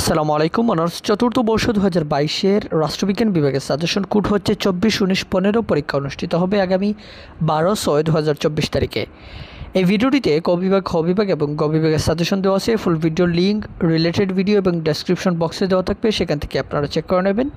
আসসালামু আলাইকুম। অনার্স চতুর্থ বর্ষ 2022-এর রাষ্ট্রবিজ্ঞান বিভাগের সাজেশন কোড হচ্ছে 24-19-15। পরীক্ষা অনুষ্ঠিত হবে আগামী 12/6/2024 তারিখে। এই ভিডিওটিতে ক বিভাগ, খ বিভাগ এবং গ বিভাগের সাজেশন দেওয়া আছে। Full video link, related video এবং ডেসক্রিপশন বক্সে দেওয়া থাকবে, সেখান থেকে আপনারা চেক করে নেবেন।